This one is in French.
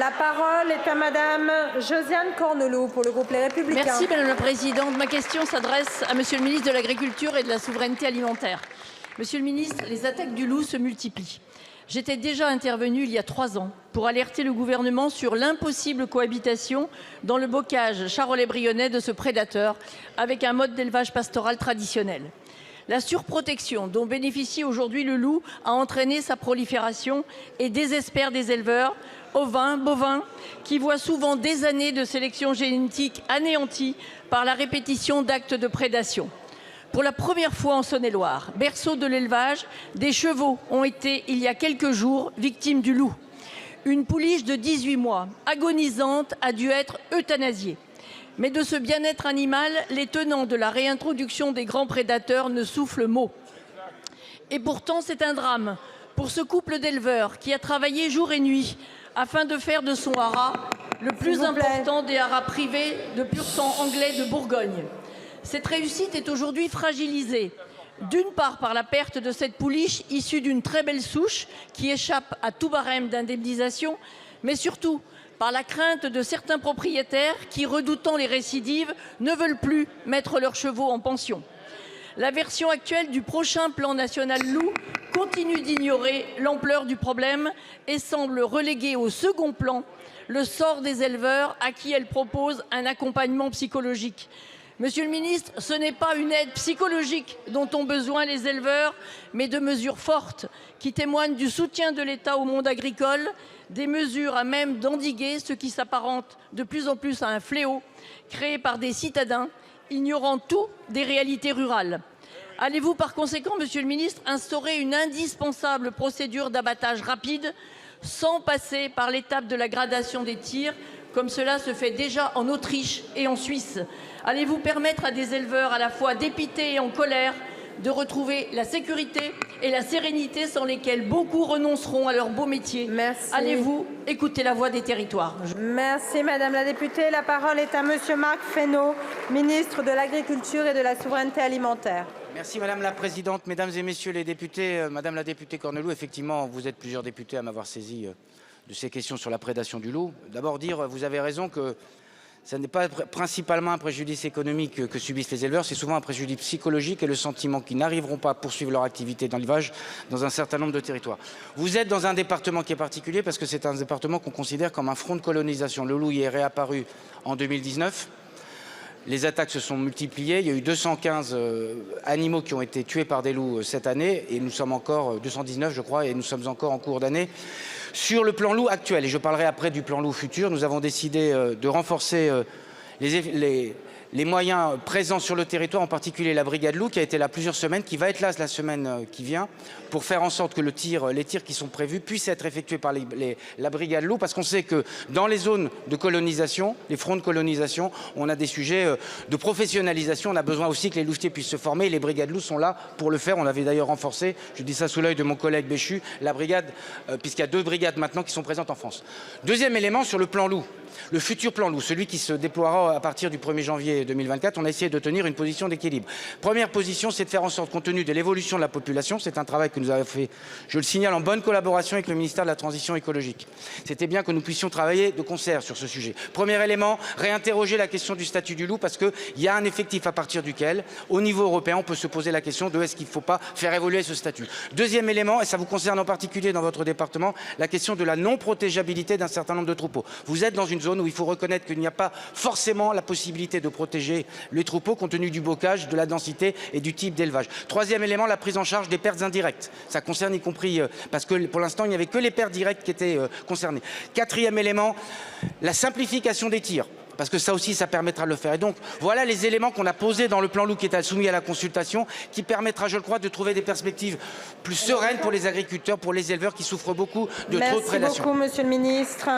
La parole est à Madame Josiane Cornelot pour le groupe Les Républicains. Merci Madame la Présidente. Ma question s'adresse à Monsieur le ministre de l'Agriculture et de la Souveraineté alimentaire. Monsieur le ministre, les attaques du loup se multiplient. J'étais déjà intervenue il y a 3 ans pour alerter le gouvernement sur l'impossible cohabitation dans le bocage charolais-brionnais de ce prédateur avec un mode d'élevage pastoral traditionnel. La surprotection dont bénéficie aujourd'hui le loup a entraîné sa prolifération et désespère des éleveurs, ovins, bovins, qui voient souvent des années de sélection génétique anéanties par la répétition d'actes de prédation. Pour la première fois en Saône-et-Loire, berceau de l'élevage, des chevaux ont été, il y a quelques jours, victimes du loup. Une pouliche de 18 mois, agonisante, a dû être euthanasiée. Mais de ce bien-être animal, les tenants de la réintroduction des grands prédateurs ne soufflent mot. Et pourtant, c'est un drame pour ce couple d'éleveurs qui a travaillé jour et nuit afin de faire de son haras le plus important des haras privés de pur sang anglais de Bourgogne. Cette réussite est aujourd'hui fragilisée, d'une part par la perte de cette pouliche issue d'une très belle souche qui échappe à tout barème d'indemnisation, mais surtout par la crainte de certains propriétaires qui, redoutant les récidives, ne veulent plus mettre leurs chevaux en pension. La version actuelle du prochain plan national loup continue d'ignorer l'ampleur du problème et semble reléguer au second plan le sort des éleveurs à qui elle propose un accompagnement psychologique. Monsieur le ministre, ce n'est pas une aide psychologique dont ont besoin les éleveurs, mais de mesures fortes qui témoignent du soutien de l'État au monde agricole, des mesures à même d'endiguer ce qui s'apparente de plus en plus à un fléau créé par des citadins ignorant tout des réalités rurales. Allez-vous par conséquent, monsieur le ministre, instaurer une indispensable procédure d'abattage rapide sans passer par l'étape de la gradation des tirs, comme cela se fait déjà en Autriche et en Suisse? Allez-vous permettre à des éleveurs à la fois dépités et en colère de retrouver la sécurité et la sérénité sans lesquelles beaucoup renonceront à leur beau métier? Merci. Allez-vous écouter la voix des territoires? Merci Madame la députée. La parole est à Monsieur Marc Fesneau, ministre de l'Agriculture et de la Souveraineté alimentaire. Merci Madame la Présidente, Mesdames et Messieurs les députés. Madame la députée Cornelot, effectivement, vous êtes plusieurs députés à m'avoir saisi de ces questions sur la prédation du loup. D'abord dire, vous avez raison, que ce n'est pas principalement un préjudice économique que subissent les éleveurs, c'est souvent un préjudice psychologique et le sentiment qu'ils n'arriveront pas à poursuivre leur activité dans l'élevage dans un certain nombre de territoires. Vous êtes dans un département qui est particulier parce que c'est un département qu'on considère comme un front de colonisation. Le loup y est réapparu en 2019. Les attaques se sont multipliées. Il y a eu 215 animaux qui ont été tués par des loups cette année et nous sommes encore 219, je crois, et nous sommes encore en cours d'année. Sur le plan loup actuel, et je parlerai après du plan loup futur, nous avons décidé de renforcer les moyens présents sur le territoire, en particulier la brigade loup qui a été là plusieurs semaines, qui va être là la semaine qui vient, pour faire en sorte que les tirs qui sont prévus puissent être effectués par la brigade loup, parce qu'on sait que dans les zones de colonisation, les fronts de colonisation, on a des sujets de professionnalisation, on a besoin aussi que les louvetiers puissent se former, et les brigades loup sont là pour le faire. On avait d'ailleurs renforcé, je dis ça sous l'œil de mon collègue Béchu, la brigade, puisqu'il y a 2 brigades maintenant qui sont présentes en France. Deuxième élément sur le plan loup. Le futur plan loup, celui qui se déploiera à partir du 1er janvier 2024, on a essayé de tenir une position d'équilibre. Première position, c'est de faire en sorte, compte tenu de l'évolution de la population, c'est un travail que nous avons fait, je le signale, en bonne collaboration avec le ministère de la Transition écologique. C'était bien que nous puissions travailler de concert sur ce sujet. Premier élément, réinterroger la question du statut du loup, parce qu'il y a un effectif à partir duquel, au niveau européen, on peut se poser la question de est-ce qu'il ne faut pas faire évoluer ce statut. Deuxième élément, et ça vous concerne en particulier dans votre département, la question de la non-protégeabilité d'un certain nombre de troupeaux. Vous êtes dans une zone où il faut reconnaître qu'il n'y a pas forcément la possibilité de protéger les troupeaux compte tenu du bocage, de la densité et du type d'élevage. Troisième élément, la prise en charge des pertes indirectes. Ça concerne y compris, parce que pour l'instant, il n'y avait que les pertes directes qui étaient concernées. Quatrième élément, la simplification des tirs. Parce que ça aussi, ça permettra de le faire. Et donc, voilà les éléments qu'on a posés dans le plan loup qui est soumis à la consultation, qui permettra, je le crois, de trouver des perspectives plus sereines pour les agriculteurs, pour les éleveurs qui souffrent beaucoup de trop de prédation. Merci beaucoup, Monsieur le Ministre.